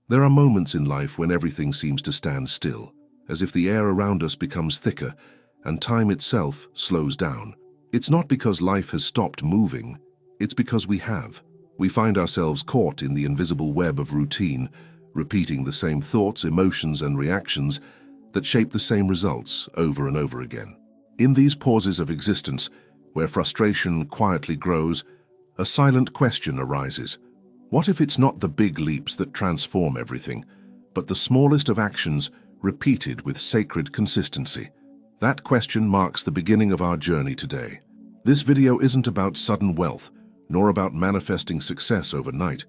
There are moments in life when everything seems to stand still, as if the air around us becomes thicker and time itself slows down. It's not because life has stopped moving, it's because we have. We find ourselves caught in the invisible web of routine, repeating the same thoughts, emotions, and reactions that shape the same results over and over again. In these pauses of existence, where frustration quietly grows, a silent question arises. What if it's not the big leaps that transform everything, but the smallest of actions repeated with sacred consistency? That question marks the beginning of our journey today. This video isn't about sudden wealth, nor about manifesting success overnight.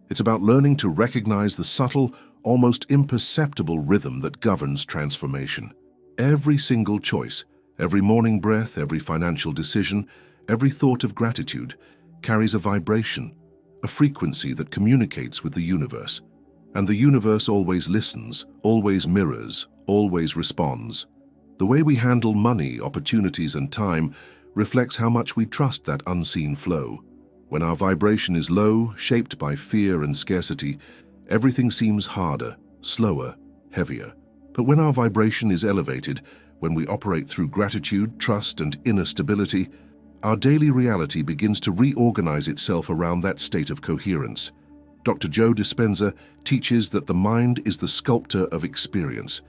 It's about learning to recognize the subtle, almost imperceptible rhythm that governs transformation. Every single choice, every morning breath, every financial decision, every thought of gratitude carries a vibration, a frequency that communicates with the universe. And the universe always listens, always mirrors, always responds. The way we handle money, opportunities, and time reflects how much we trust that unseen flow. When our vibration is low, shaped by fear and scarcity, everything seems harder, slower, heavier. But when our vibration is elevated, when we operate through gratitude, trust, and inner stability, our daily reality begins to reorganize itself around that state of coherence. Dr. Joe Dispenza teaches that the mind is the sculptor of experience.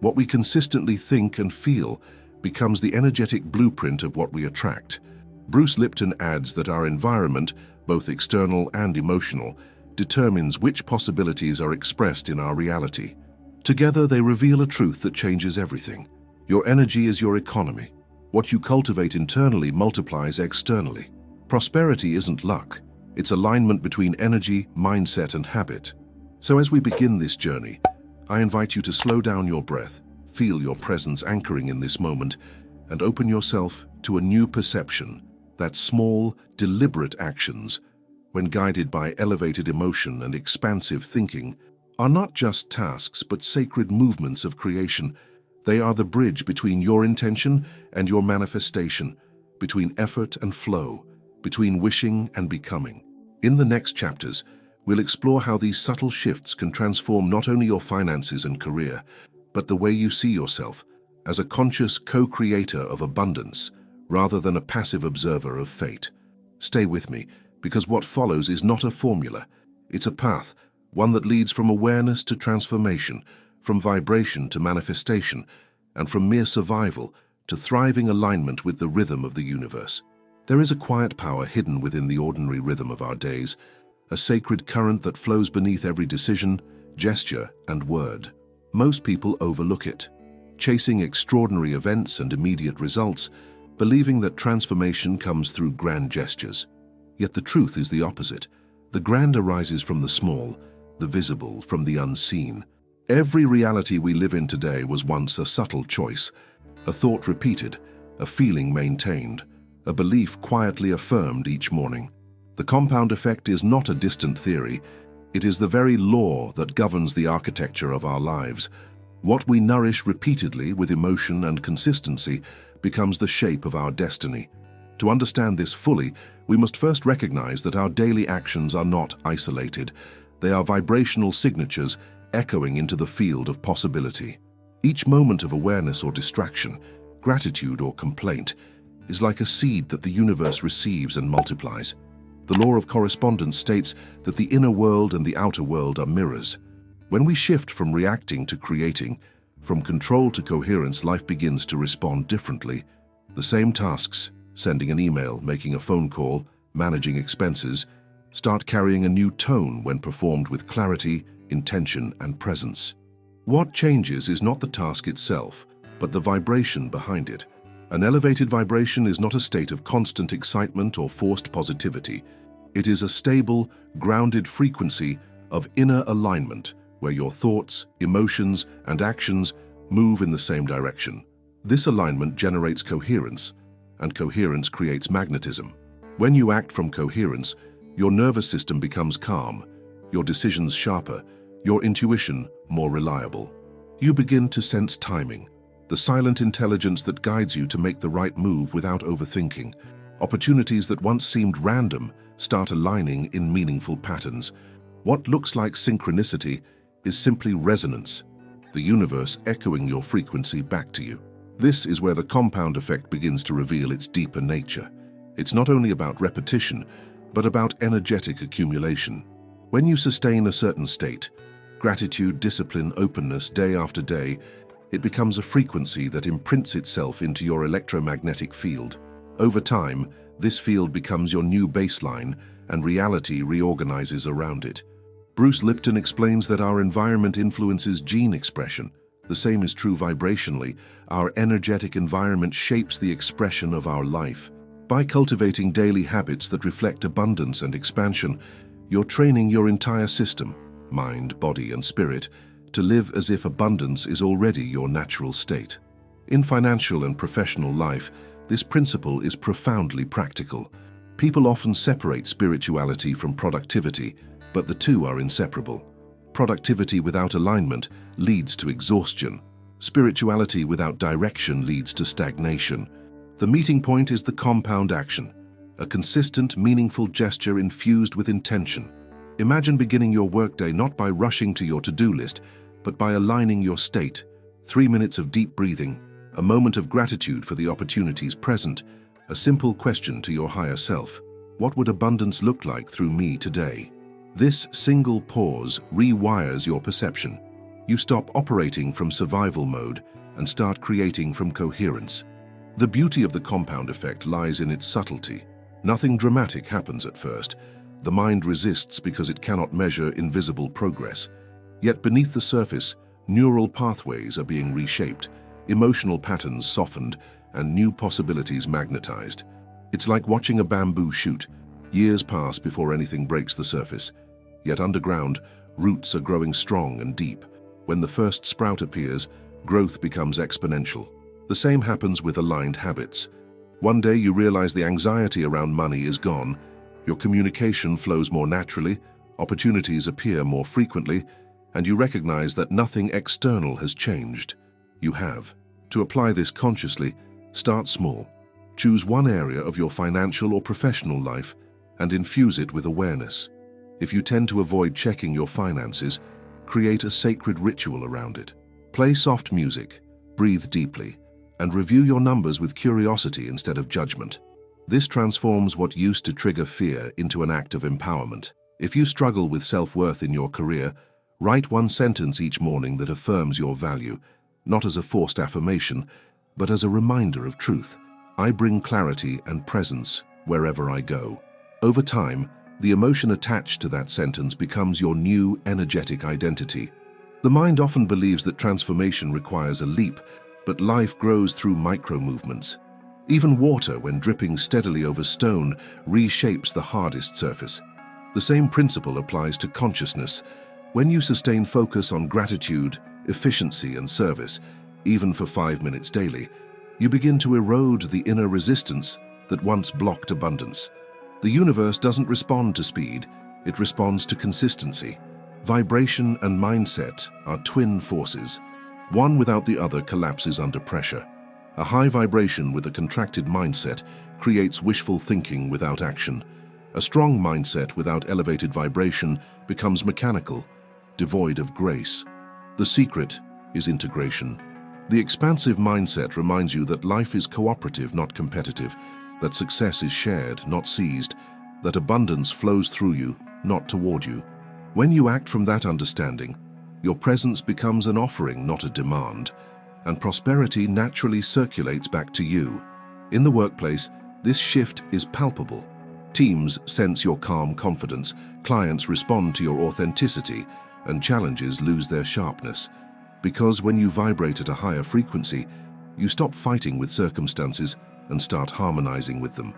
What we consistently think and feel becomes the energetic blueprint of what we attract. Bruce Lipton adds that our environment, both external and emotional, determines which possibilities are expressed in our reality. Together, they reveal a truth that changes everything. Your energy is your economy. What you cultivate internally multiplies externally. Prosperity isn't luck. It's alignment between energy, mindset, and habit. So as we begin this journey, I invite you to slow down your breath, feel your presence anchoring in this moment, and open yourself to a new perception that small, deliberate actions, when guided by elevated emotion and expansive thinking, are not just tasks but sacred movements of creation. They are the bridge between your intention and your manifestation, between effort and flow, between wishing and becoming. In the next chapters, we'll explore how these subtle shifts can transform not only your finances and career, but the way you see yourself as a conscious co-creator of abundance, rather than a passive observer of fate. Stay with me, because what follows is not a formula. It's a path, one that leads from awareness to transformation, from vibration to manifestation, and from mere survival to thriving alignment with the rhythm of the universe. There is a quiet power hidden within the ordinary rhythm of our days, a sacred current that flows beneath every decision, gesture, and word. Most people overlook it, chasing extraordinary events and immediate results, believing that transformation comes through grand gestures. Yet the truth is the opposite. The grand arises from the small, the visible from the unseen. Every reality we live in today was once a subtle choice, a thought repeated, a feeling maintained, a belief quietly affirmed each morning. The compound effect is not a distant theory. It is the very law that governs the architecture of our lives. What we nourish repeatedly with emotion and consistency becomes the shape of our destiny. To understand this fully, we must first recognize that our daily actions are not isolated. They are vibrational signatures echoing into the field of possibility. Each moment of awareness or distraction, gratitude or complaint, is like a seed that the universe receives and multiplies. The law of correspondence states that the inner world and the outer world are mirrors. When we shift from reacting to creating, from control to coherence, life begins to respond differently. The same tasks, sending an email, making a phone call, managing expenses, start carrying a new tone when performed with clarity, intention, and presence. What changes is not the task itself, but the vibration behind it. An elevated vibration is not a state of constant excitement or forced positivity. It is a stable, grounded frequency of inner alignment, where your thoughts, emotions, and actions move in the same direction. This alignment generates coherence, and coherence creates magnetism. When you act from coherence, your nervous system becomes calm, your decisions sharper, your intuition more reliable. You begin to sense timing, the silent intelligence that guides you to make the right move without overthinking. Opportunities that once seemed random start aligning in meaningful patterns. What looks like synchronicity is simply resonance, the universe echoing your frequency back to you. This is where the compound effect begins to reveal its deeper nature. It's not only about repetition, but about energetic accumulation. When you sustain a certain state, gratitude, discipline, openness, day after day, it becomes a frequency that imprints itself into your electromagnetic field. Over time, this field becomes your new baseline, and reality reorganizes around it. Bruce Lipton explains that our environment influences gene expression. The same is true vibrationally. Our energetic environment shapes the expression of our life. By cultivating daily habits that reflect abundance and expansion, you're training your entire system, mind, body, and spirit, to live as if abundance is already your natural state. In financial and professional life, this principle is profoundly practical. People often separate spirituality from productivity, but the two are inseparable. Productivity without alignment leads to exhaustion. Spirituality without direction leads to stagnation. The meeting point is the compound action, a consistent, meaningful gesture infused with intention. Imagine beginning your workday not by rushing to your to-do list, but by aligning your state. 3 minutes of deep breathing, a moment of gratitude for the opportunities present, a simple question to your higher self. What would abundance look like through me today? This single pause rewires your perception. You stop operating from survival mode and start creating from coherence. The beauty of the compound effect lies in its subtlety. Nothing dramatic happens at first. The mind resists because it cannot measure invisible progress. Yet beneath the surface, neural pathways are being reshaped, emotional patterns softened, and new possibilities magnetized. It's like watching a bamboo shoot. Years pass before anything breaks the surface. Yet underground, roots are growing strong and deep. When the first sprout appears, growth becomes exponential. The same happens with aligned habits. One day you realize the anxiety around money is gone, your communication flows more naturally, opportunities appear more frequently, and you recognize that nothing external has changed. You have. To apply this consciously, start small. Choose one area of your financial or professional life and infuse it with awareness. If you tend to avoid checking your finances, create a sacred ritual around it. Play soft music, breathe deeply, and review your numbers with curiosity instead of judgment. This transforms what used to trigger fear into an act of empowerment. If you struggle with self-worth in your career, write one sentence each morning that affirms your value, not as a forced affirmation, but as a reminder of truth. I bring clarity and presence wherever I go. Over time, the emotion attached to that sentence becomes your new energetic identity. The mind often believes that transformation requires a leap, but life grows through micro-movements. Even water, when dripping steadily over stone, reshapes the hardest surface. The same principle applies to consciousness. When you sustain focus on gratitude, efficiency, and service, even for 5 minutes daily, you begin to erode the inner resistance that once blocked abundance. The universe doesn't respond to speed, it responds to consistency. Vibration and mindset are twin forces. One without the other collapses under pressure. A high vibration with a contracted mindset creates wishful thinking without action. A strong mindset without elevated vibration becomes mechanical, devoid of grace. The secret is integration. The expansive mindset reminds you that life is cooperative, not competitive, that success is shared, not seized, that abundance flows through you, not toward you. When you act from that understanding, your presence becomes an offering, not a demand, and prosperity naturally circulates back to you. In the workplace, this shift is palpable. Teams sense your calm confidence, clients respond to your authenticity, and challenges lose their sharpness. Because when you vibrate at a higher frequency, you stop fighting with circumstances and start harmonizing with them.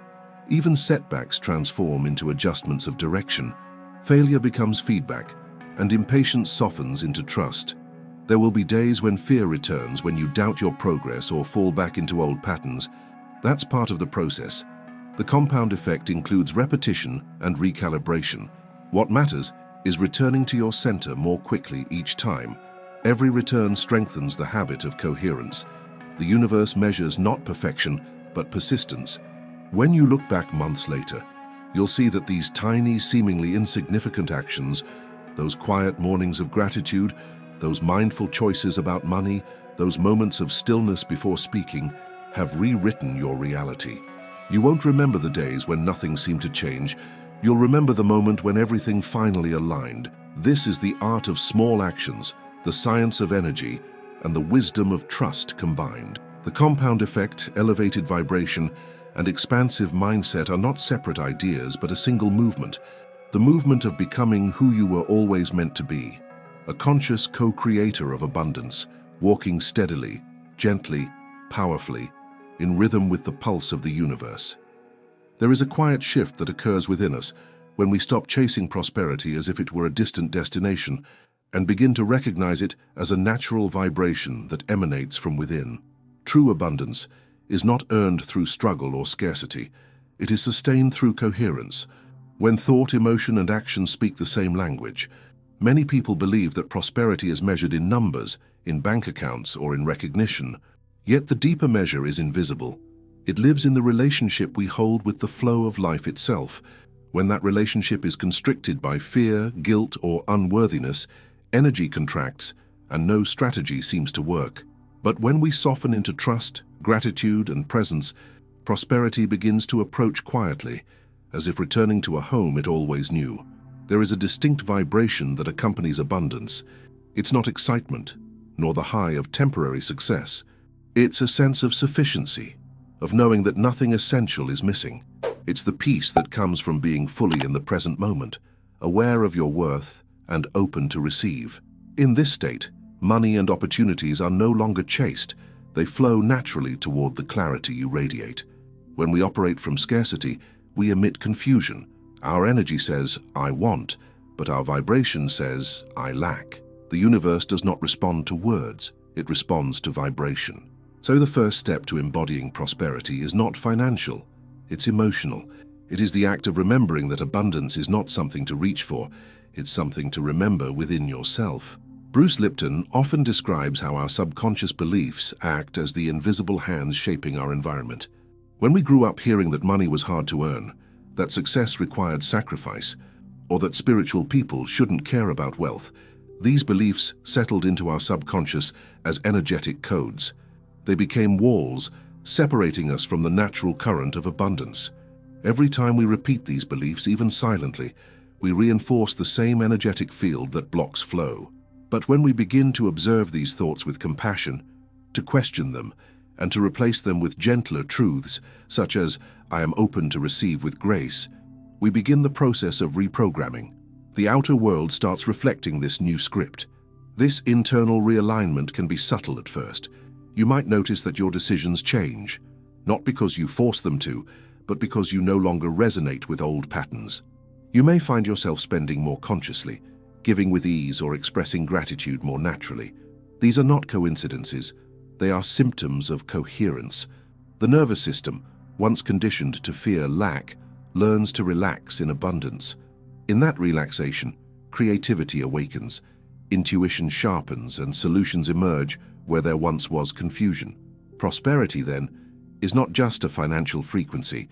Even setbacks transform into adjustments of direction. Failure becomes feedback, and impatience softens into trust. There will be days when fear returns, when you doubt your progress or fall back into old patterns. That's part of the process. The compound effect includes repetition and recalibration. What matters is returning to your center more quickly each time. Every return strengthens the habit of coherence. The universe measures not perfection, but persistence. When you look back months later, you'll see that these tiny, seemingly insignificant actions Those quiet mornings of gratitude, those mindful choices about money, those moments of stillness before speaking, have rewritten your reality. You won't remember the days when nothing seemed to change. You'll remember the moment when everything finally aligned. This is the art of small actions, the science of energy, and the wisdom of trust combined. The compound effect, elevated vibration, and expansive mindset are not separate ideas but a single movement. The movement of becoming who you were always meant to be. A conscious co-creator of abundance, walking steadily, gently, powerfully, in rhythm with the pulse of the universe. There is a quiet shift that occurs within us when we stop chasing prosperity as if it were a distant destination and begin to recognize it as a natural vibration that emanates from within. True abundance is not earned through struggle or scarcity. It is sustained through coherence. When thought, emotion, and action speak the same language, many people believe that prosperity is measured in numbers, in bank accounts, or in recognition. Yet the deeper measure is invisible. It lives in the relationship we hold with the flow of life itself. When that relationship is constricted by fear, guilt, or unworthiness, energy contracts, and no strategy seems to work. But when we soften into trust, gratitude, and presence, prosperity begins to approach quietly, as if returning to a home it always knew. There is a distinct vibration that accompanies abundance. It's not excitement, nor the high of temporary success. It's a sense of sufficiency, of knowing that nothing essential is missing. It's the peace that comes from being fully in the present moment, aware of your worth and open to receive. In this state, money and opportunities are no longer chased. They flow naturally toward the clarity you radiate. When we operate from scarcity, we emit confusion. Our energy says, "I want," but our vibration says, "I lack." The universe does not respond to words, it responds to vibration. So the first step to embodying prosperity is not financial, it's emotional. It is the act of remembering that abundance is not something to reach for, it's something to remember within yourself. Bruce Lipton often describes how our subconscious beliefs act as the invisible hands shaping our environment. When we grew up hearing that money was hard to earn, that success required sacrifice, or that spiritual people shouldn't care about wealth, these beliefs settled into our subconscious as energetic codes. They became walls, separating us from the natural current of abundance. Every time we repeat these beliefs, even silently, we reinforce the same energetic field that blocks flow. But when we begin to observe these thoughts with compassion, to question them, and to replace them with gentler truths, such as, "I am open to receive with grace," we begin the process of reprogramming. The outer world starts reflecting this new script. This internal realignment can be subtle at first. You might notice that your decisions change, not because you force them to, but because you no longer resonate with old patterns. You may find yourself spending more consciously, giving with ease, or expressing gratitude more naturally. These are not coincidences. They are symptoms of coherence. The nervous system, once conditioned to fear lack, learns to relax in abundance. In that relaxation, creativity awakens, intuition sharpens, and solutions emerge where there once was confusion. Prosperity, then, is not just a financial frequency,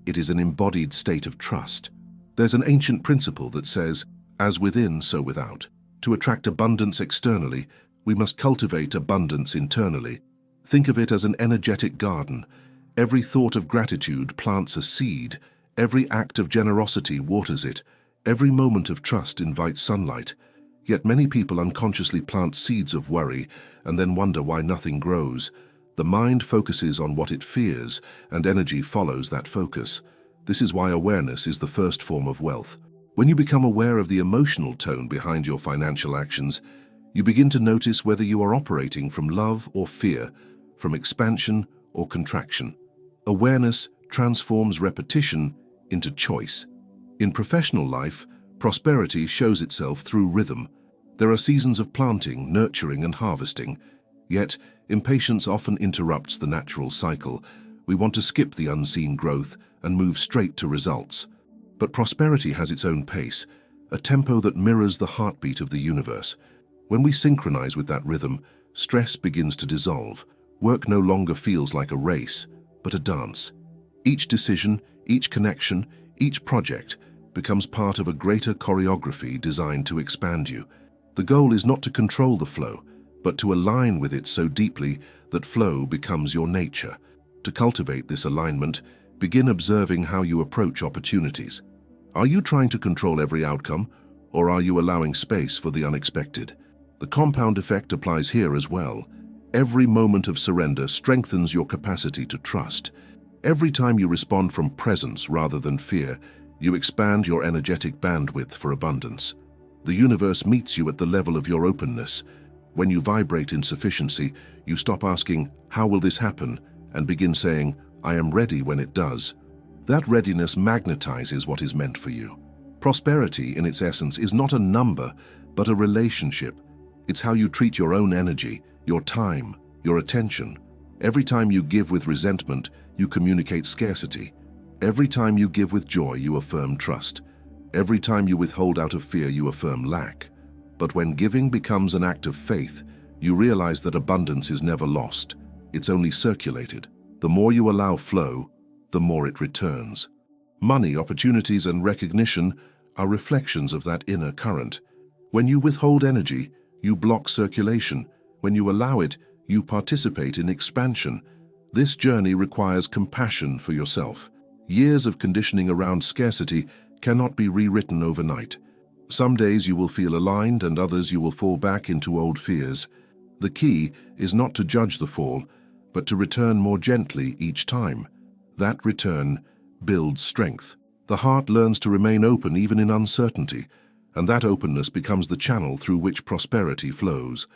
it is an embodied state of trust. There's an ancient principle that says, "As within, so without." To attract abundance externally, we must cultivate abundance internally. Think of it as an energetic garden. Every thought of gratitude plants a seed, every act of generosity waters it, every moment of trust invites sunlight. Yet many people unconsciously plant seeds of worry and then wonder why nothing grows. The mind focuses on what it fears, and energy follows that focus. This is why awareness is the first form of wealth. When you become aware of the emotional tone behind your financial actions, you begin to notice whether you are operating from love or fear, from expansion or contraction. Awareness transforms repetition into choice. In professional life, prosperity shows itself through rhythm. There are seasons of planting, nurturing, and harvesting. Yet, impatience often interrupts the natural cycle. We want to skip the unseen growth and move straight to results. But prosperity has its own pace, a tempo that mirrors the heartbeat of the universe. When we synchronize with that rhythm, stress begins to dissolve. Work no longer feels like a race, but a dance. Each decision, each connection, each project becomes part of a greater choreography designed to expand you. The goal is not to control the flow, but to align with it so deeply that flow becomes your nature. To cultivate this alignment, begin observing how you approach opportunities. Are you trying to control every outcome, or are you allowing space for the unexpected? The compound effect applies here as well. Every moment of surrender strengthens your capacity to trust. Every time you respond from presence rather than fear, you expand your energetic bandwidth for abundance. The universe meets you at the level of your openness. When you vibrate in sufficiency, you stop asking, "How will this happen?" and begin saying, "I am ready when it does." That readiness magnetizes what is meant for you. Prosperity, in its essence, is not a number, but a relationship. It's how you treat your own energy, your time, your attention. Every time you give with resentment, you communicate scarcity. Every time you give with joy, you affirm trust. Every time you withhold out of fear, you affirm lack. But when giving becomes an act of faith, you realize that abundance is never lost. It's only circulated. The more you allow flow, the more it returns. Money, opportunities, and recognition are reflections of that inner current. When you withhold energy, you block circulation. When you allow it, you participate in expansion. This journey requires compassion for yourself. Years of conditioning around scarcity cannot be rewritten overnight. Some days you will feel aligned, and others you will fall back into old fears. The key is not to judge the fall, but to return more gently each time. That return builds strength. The heart learns to remain open even in uncertainty, and that openness becomes the channel through which prosperity flows.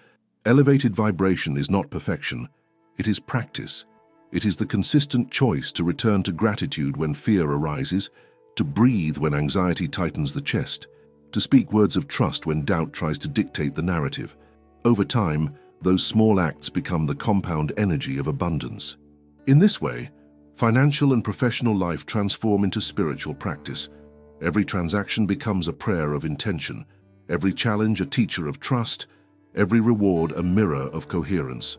Elevated vibration is not perfection, it is practice. It is the consistent choice to return to gratitude when fear arises, to breathe when anxiety tightens the chest, to speak words of trust when doubt tries to dictate the narrative. Over time, those small acts become the compound energy of abundance. In this way, financial and professional life transform into spiritual practice. Every transaction becomes a prayer of intention, every challenge a teacher of trust, every reward a mirror of coherence.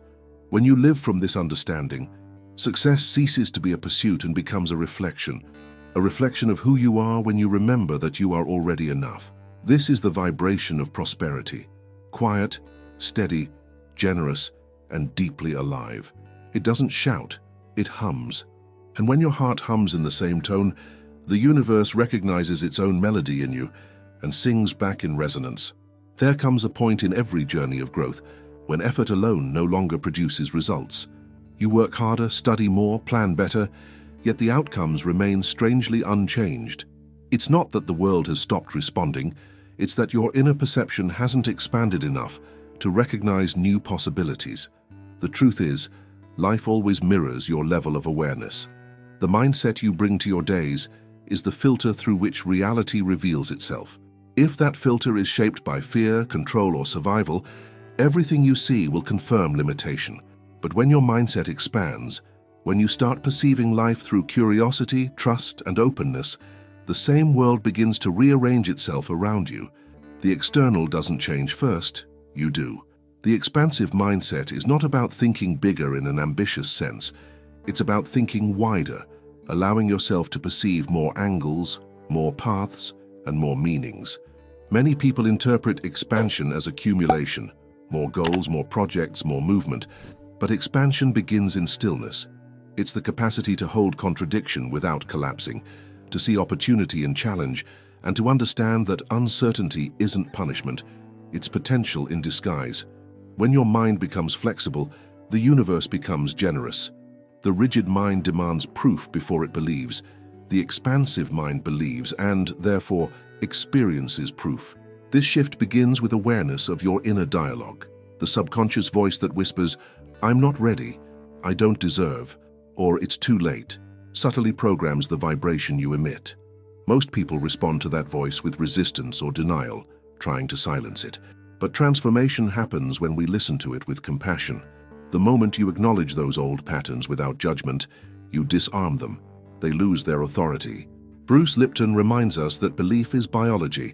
When you live from this understanding, success ceases to be a pursuit and becomes a reflection of who you are when you remember that you are already enough. This is the vibration of prosperity, quiet, steady, generous, and deeply alive. It doesn't shout, it hums. And when your heart hums in the same tone, the universe recognizes its own melody in you and sings back in resonance. There comes a point in every journey of growth when effort alone no longer produces results. You work harder, study more, plan better, yet the outcomes remain strangely unchanged. It's not that the world has stopped responding, it's that your inner perception hasn't expanded enough to recognize new possibilities. The truth is, life always mirrors your level of awareness. The mindset you bring to your days is the filter through which reality reveals itself. If that filter is shaped by fear, control, or survival, everything you see will confirm limitation. But when your mindset expands, when you start perceiving life through curiosity, trust, and openness, the same world begins to rearrange itself around you. The external doesn't change first, you do. The expansive mindset is not about thinking bigger in an ambitious sense. It's about thinking wider, allowing yourself to perceive more angles, more paths, and more meanings. Many people interpret expansion as accumulation, more goals, more projects, more movement, but expansion begins in stillness. It's the capacity to hold contradiction without collapsing, to see opportunity in challenge, and to understand that uncertainty isn't punishment, it's potential in disguise. When your mind becomes flexible, the universe becomes generous. The rigid mind demands proof before it believes. The expansive mind believes and, therefore, experiences proof. This shift begins with awareness of your inner dialogue, the subconscious voice that whispers, "I'm not ready, I don't deserve," or "it's too late," subtly programs the vibration you emit. Most people respond to that voice with resistance or denial, trying to silence it. But transformation happens when we listen to it with compassion. The moment you acknowledge those old patterns without judgment, you disarm them. They lose their authority. Bruce Lipton reminds us that belief is biology,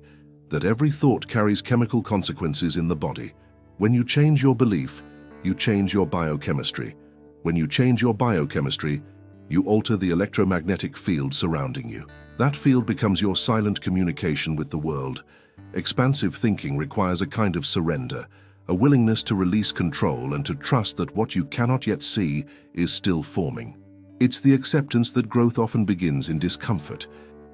that every thought carries chemical consequences in the body. When you change your belief, you change your biochemistry. When you change your biochemistry, you alter the electromagnetic field surrounding you. That field becomes your silent communication with the world. Expansive thinking requires a kind of surrender, a willingness to release control and to trust that what you cannot yet see is still forming. It's the acceptance that growth often begins in discomfort,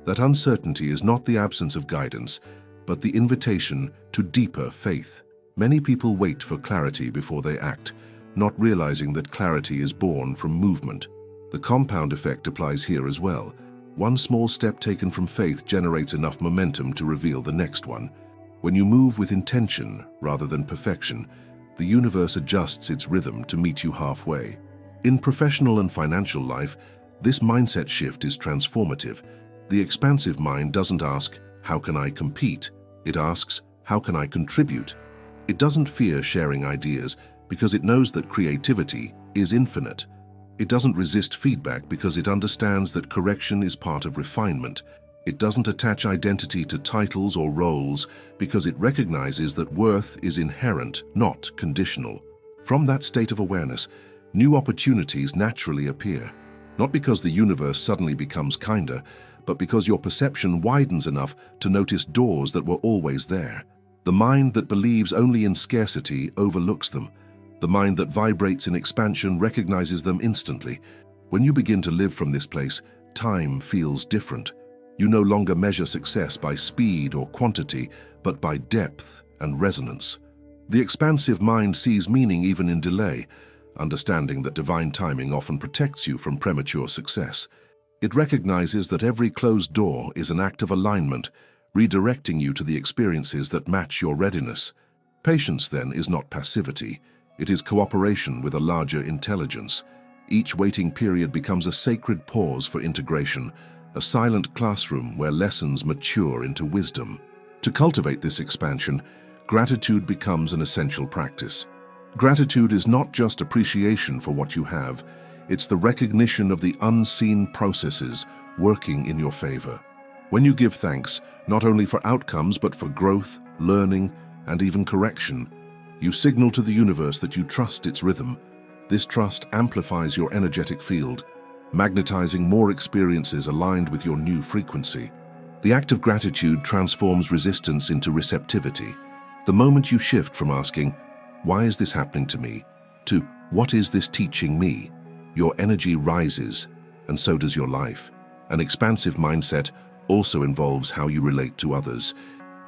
that uncertainty is not the absence of guidance, but the invitation to deeper faith. Many people wait for clarity before they act, not realizing that clarity is born from movement. The compound effect applies here as well. One small step taken from faith generates enough momentum to reveal the next one. When you move with intention rather than perfection, the universe adjusts its rhythm to meet you halfway. In professional and financial life, this mindset shift is transformative. The expansive mind doesn't ask, "How can I compete?" It asks, "How can I contribute?" It doesn't fear sharing ideas because it knows that creativity is infinite. It doesn't resist feedback because it understands that correction is part of refinement. It doesn't attach identity to titles or roles because it recognizes that worth is inherent, not conditional. From that state of awareness, new opportunities naturally appear, not because the universe suddenly becomes kinder, but because your perception widens enough to notice doors that were always there. The mind that believes only in scarcity overlooks them. The mind that vibrates in expansion recognizes them instantly. When you begin to live from this place, time feels different. You no longer measure success by speed or quantity, but by depth and resonance. The expansive mind sees meaning even in delay, understanding that divine timing often protects you from premature success. It recognizes that every closed door is an act of alignment, redirecting you to the experiences that match your readiness. Patience, then, is not passivity. It is cooperation with a larger intelligence. Each waiting period becomes a sacred pause for integration, a silent classroom where lessons mature into wisdom. To cultivate this expansion, gratitude becomes an essential practice. Gratitude is not just appreciation for what you have, it's the recognition of the unseen processes working in your favor. When you give thanks, not only for outcomes but for growth, learning, and even correction, you signal to the universe that you trust its rhythm. This trust amplifies your energetic field, magnetizing more experiences aligned with your new frequency. The act of gratitude transforms resistance into receptivity. The moment you shift from asking, "Why is this happening to me?" to "What is this teaching me?" your energy rises, and so does your life. An expansive mindset also involves how you relate to others.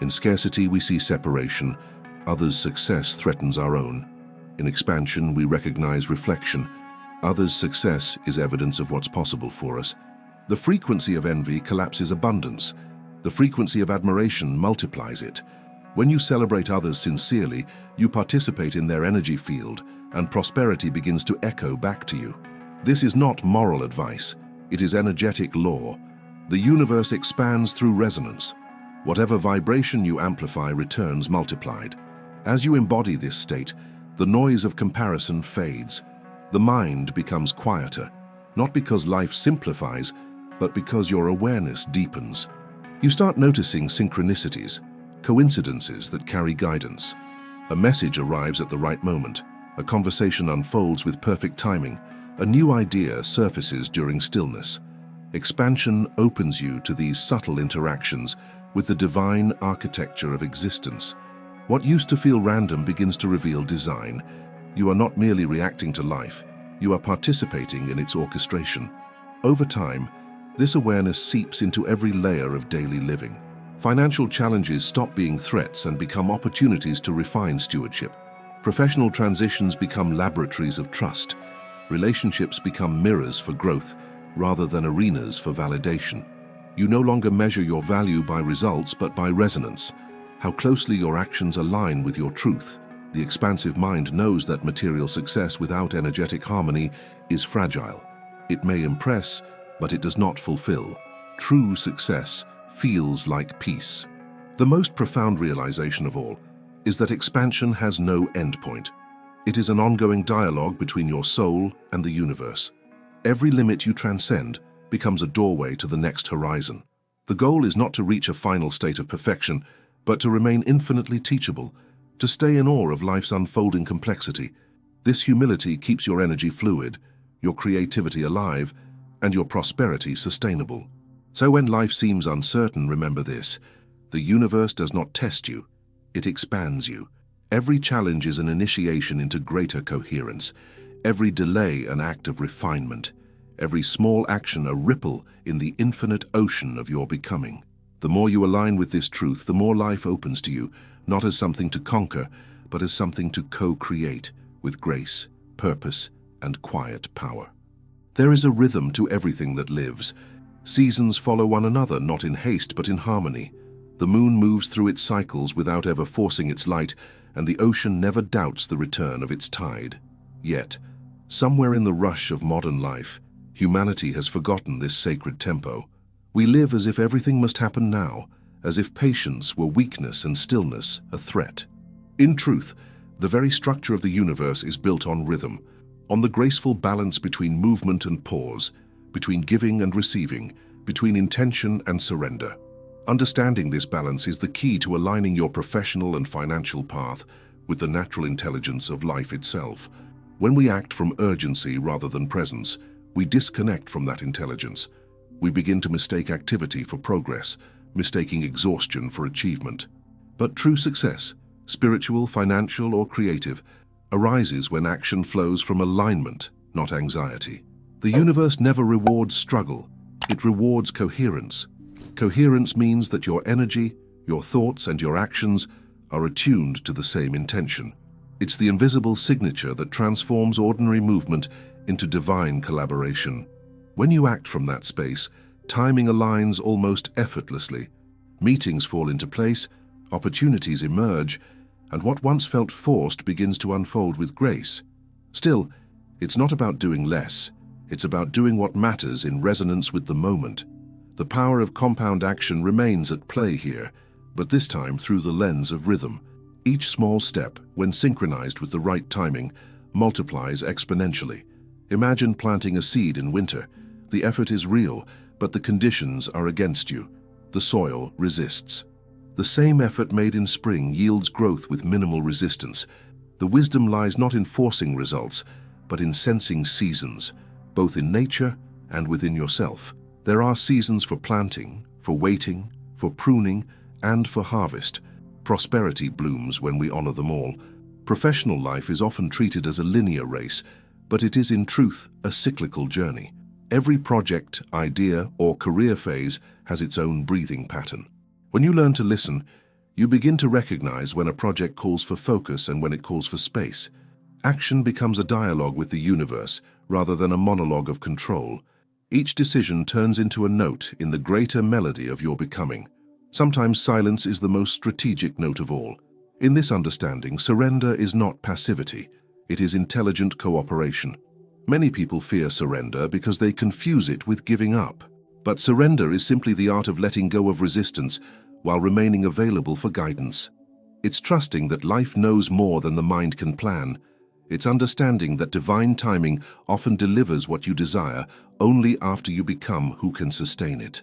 In scarcity, we see separation. Others' success threatens our own. In expansion, we recognize reflection. Others' success is evidence of what's possible for us. The frequency of envy collapses abundance. The frequency of admiration multiplies it. When you celebrate others sincerely, you participate in their energy field, and prosperity begins to echo back to you. This is not moral advice. It is energetic law. The universe expands through resonance. Whatever vibration you amplify returns multiplied. As you embody this state, the noise of comparison fades. The mind becomes quieter, not because life simplifies, but because your awareness deepens. You start noticing synchronicities, coincidences that carry guidance. A message arrives at the right moment. A conversation unfolds with perfect timing. A new idea surfaces during stillness. Expansion opens you to these subtle interactions with the divine architecture of existence. What used to feel random begins to reveal design. You are not merely reacting to life, you are participating in its orchestration. Over time, this awareness seeps into every layer of daily living. Financial challenges stop being threats and become opportunities to refine stewardship. Professional transitions become laboratories of trust. Relationships become mirrors for growth rather than arenas for validation. You no longer measure your value by results but by resonance, how closely your actions align with your truth. The expansive mind knows that material success without energetic harmony is fragile. It may impress, but it does not fulfill. True success feels like peace. The most profound realization of all is that expansion has no endpoint. It is an ongoing dialogue between your soul and the universe. Every limit you transcend becomes a doorway to the next horizon. The goal is not to reach a final state of perfection, but to remain infinitely teachable, to stay in awe of life's unfolding complexity. This humility keeps your energy fluid, your creativity alive, and your prosperity sustainable. So when life seems uncertain, remember this: the universe does not test you, it expands you. Every challenge is an initiation into greater coherence, every delay an act of refinement, every small action a ripple in the infinite ocean of your becoming. The more you align with this truth, the more life opens to you, not as something to conquer, but as something to co-create with grace, purpose, and quiet power. There is a rhythm to everything that lives. Seasons follow one another, not in haste, but in harmony. The moon moves through its cycles without ever forcing its light, and the ocean never doubts the return of its tide. Yet, somewhere in the rush of modern life, humanity has forgotten this sacred tempo. We live as if everything must happen now, as if patience were weakness and stillness a threat. In truth, the very structure of the universe is built on rhythm, on the graceful balance between movement and pause, between giving and receiving, between intention and surrender. Understanding this balance is the key to aligning your professional and financial path with the natural intelligence of life itself. When we act from urgency rather than presence, we disconnect from that intelligence. We begin to mistake activity for progress, mistaking exhaustion for achievement. But true success, spiritual, financial, or creative, arises when action flows from alignment, not anxiety. The universe never rewards struggle, it rewards coherence. Coherence means that your energy, your thoughts, and your actions are attuned to the same intention. It's the invisible signature that transforms ordinary movement into divine collaboration. When you act from that space, timing aligns almost effortlessly. Meetings fall into place, opportunities emerge, and what once felt forced begins to unfold with grace. Still, it's not about doing less. It's about doing what matters in resonance with the moment. The power of compound action remains at play here, but this time through the lens of rhythm. Each small step, when synchronized with the right timing, multiplies exponentially. Imagine planting a seed in winter. The effort is real, but the conditions are against you. The soil resists. The same effort made in spring yields growth with minimal resistance. The wisdom lies not in forcing results, but in sensing seasons, both in nature and within yourself. There are seasons for planting, for waiting, for pruning, and for harvest. Prosperity blooms when we honor them all. Professional life is often treated as a linear race, but it is in truth a cyclical journey. Every project, idea, or career phase has its own breathing pattern. When you learn to listen, you begin to recognize when a project calls for focus and when it calls for space. Action becomes a dialogue with the universe rather than a monologue of control. Each decision turns into a note in the greater melody of your becoming. Sometimes silence is the most strategic note of all. In this understanding, surrender is not passivity. It is intelligent cooperation. Many people fear surrender because they confuse it with giving up. But surrender is simply the art of letting go of resistance while remaining available for guidance. It's trusting that life knows more than the mind can plan. It's understanding that divine timing often delivers what you desire only after you become who can sustain it.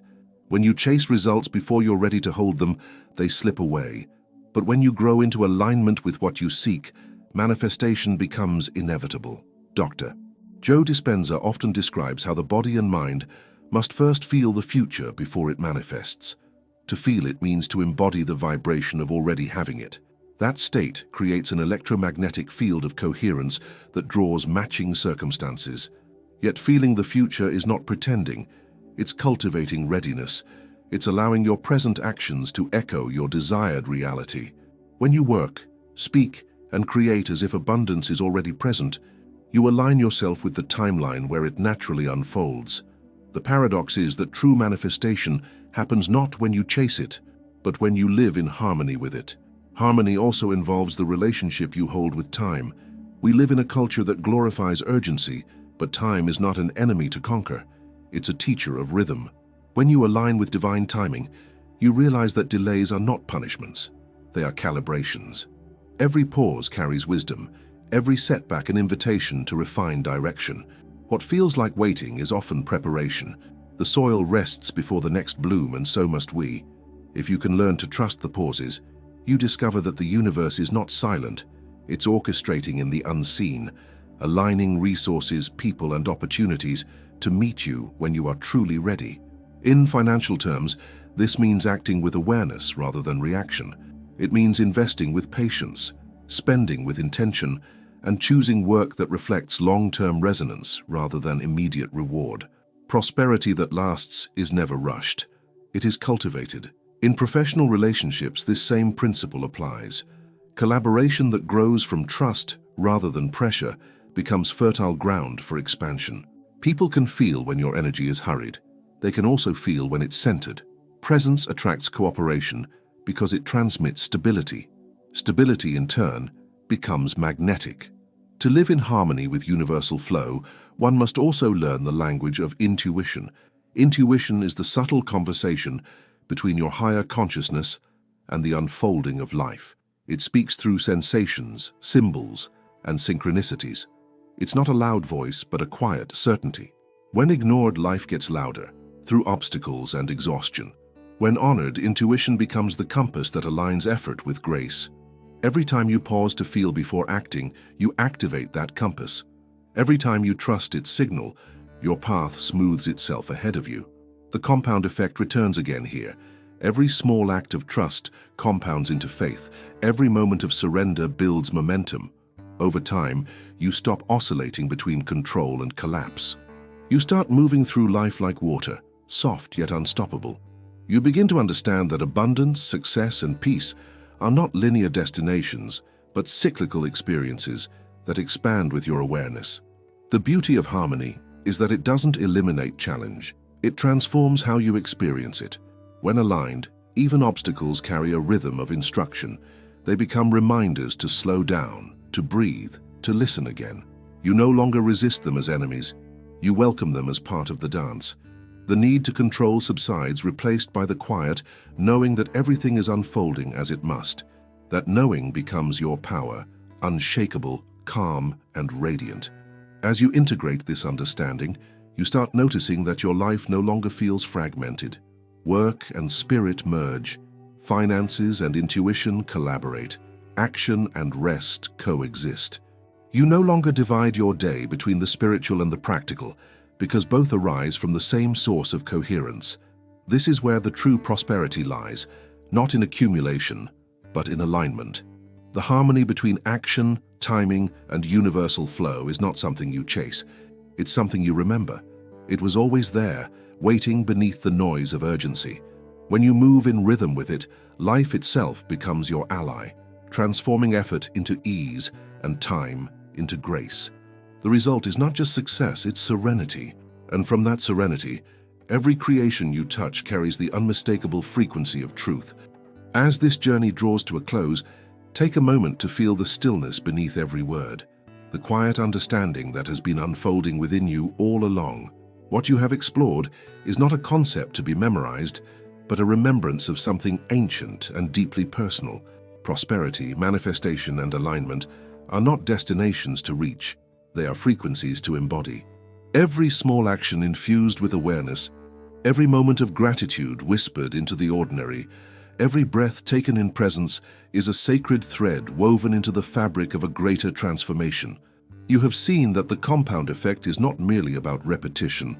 When you chase results before you're ready to hold them, they slip away. But when you grow into alignment with what you seek, manifestation becomes inevitable. Dr. Joe Dispenza often describes how the body and mind must first feel the future before it manifests. To feel it means to embody the vibration of already having it. That state creates an electromagnetic field of coherence that draws matching circumstances. Yet feeling the future is not pretending, it's cultivating readiness. It's allowing your present actions to echo your desired reality. When you work, speak, and create as if abundance is already present, you align yourself with the timeline where it naturally unfolds. The paradox is that true manifestation happens not when you chase it, but when you live in harmony with it. Harmony also involves the relationship you hold with time. We live in a culture that glorifies urgency, but time is not an enemy to conquer. It's a teacher of rhythm. When you align with divine timing, you realize that delays are not punishments. They are calibrations. Every pause carries wisdom, every setback an invitation to refine direction. What feels like waiting is often preparation. The soil rests before the next bloom, and so must we. If you can learn to trust the pauses, you discover that the universe is not silent. It's orchestrating in the unseen, aligning resources, people, and opportunities to meet you when you are truly ready. In financial terms, this means acting with awareness rather than reaction. It means investing with patience, spending with intention, and choosing work that reflects long-term resonance rather than immediate reward. Prosperity that lasts is never rushed. It is cultivated. In professional relationships, this same principle applies. Collaboration that grows from trust rather than pressure becomes fertile ground for expansion. People can feel when your energy is hurried. They can also feel when it's centered. Presence attracts cooperation because it transmits stability. Stability, in turn, becomes magnetic. To live in harmony with universal flow, one must also learn the language of intuition. Intuition is the subtle conversation between your higher consciousness and the unfolding of life. It speaks through sensations, symbols, and synchronicities. It's not a loud voice, but a quiet certainty. When ignored, life gets louder, through obstacles and exhaustion. When honored, intuition becomes the compass that aligns effort with grace. Every time you pause to feel before acting, you activate that compass. Every time you trust its signal, your path smooths itself ahead of you. The compound effect returns again here. Every small act of trust compounds into faith. Every moment of surrender builds momentum. Over time, you stop oscillating between control and collapse. You start moving through life like water, soft yet unstoppable. You begin to understand that abundance, success, and peace are not linear destinations, but cyclical experiences that expand with your awareness. The beauty of harmony is that it doesn't eliminate challenge. It transforms how you experience it. When aligned, even obstacles carry a rhythm of instruction. They become reminders to slow down, to breathe, to listen again. You no longer resist them as enemies. You welcome them as part of the dance. The need to control subsides, replaced by the quiet, knowing that everything is unfolding as it must. That knowing becomes your power, unshakable, calm, and radiant. As you integrate this understanding, you start noticing that your life no longer feels fragmented. Work and spirit merge. Finances and intuition collaborate. Action and rest coexist. You no longer divide your day between the spiritual and the practical, because both arise from the same source of coherence. This is where the true prosperity lies, not in accumulation, but in alignment. The harmony between action, timing, and universal flow is not something you chase. It's something you remember. It was always there, waiting beneath the noise of urgency. When you move in rhythm with it, life itself becomes your ally, transforming effort into ease and time into grace. The result is not just success, it's serenity. And from that serenity, every creation you touch carries the unmistakable frequency of truth. As this journey draws to a close, take a moment to feel the stillness beneath every word, the quiet understanding that has been unfolding within you all along. What you have explored is not a concept to be memorized, but a remembrance of something ancient and deeply personal. Prosperity, manifestation, and alignment are not destinations to reach. They are frequencies to embody. Every small action infused with awareness, every moment of gratitude whispered into the ordinary, every breath taken in presence is a sacred thread woven into the fabric of a greater transformation. You have seen that the compound effect is not merely about repetition,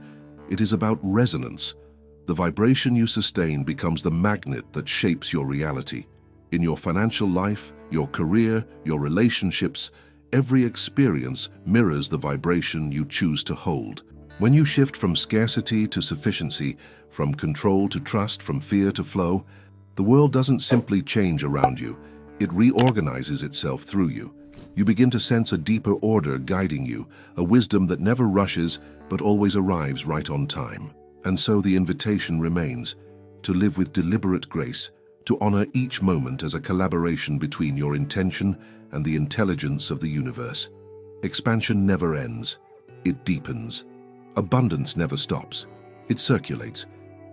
it is about resonance. The vibration you sustain becomes the magnet that shapes your reality. In your financial life, your career, your relationships, every experience mirrors the vibration you choose to hold. When you shift from scarcity to sufficiency, from control to trust, from fear to flow, the world doesn't simply change around you, it reorganizes itself through you. You begin to sense a deeper order guiding you, a wisdom that never rushes but always arrives right on time. And so the invitation remains, to live with deliberate grace, to honor each moment as a collaboration between your intention and the intelligence of the universe. Expansion never ends, it deepens. Abundance never stops, it circulates.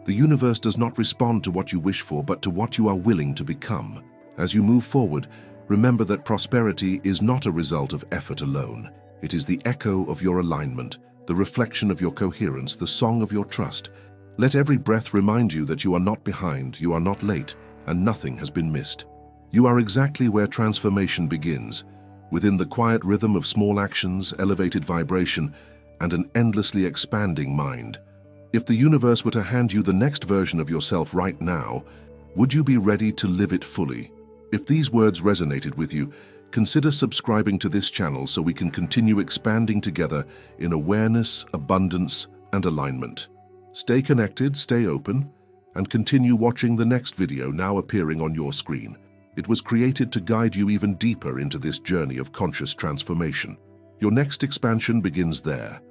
The universe does not respond to what you wish for, but to what you are willing to become. As you move forward, remember that prosperity is not a result of effort alone. It is the echo of your alignment, the reflection of your coherence, the song of your trust. Let every breath remind you that you are not behind, you are not late, and nothing has been missed. You are exactly where transformation begins, within the quiet rhythm of small actions, elevated vibration, and an endlessly expanding mind. If the universe were to hand you the next version of yourself right now, would you be ready to live it fully? If these words resonated with you, consider subscribing to this channel so we can continue expanding together in awareness, abundance, and alignment. Stay connected, stay open, and continue watching the next video now appearing on your screen. It was created to guide you even deeper into this journey of conscious transformation. Your next expansion begins there.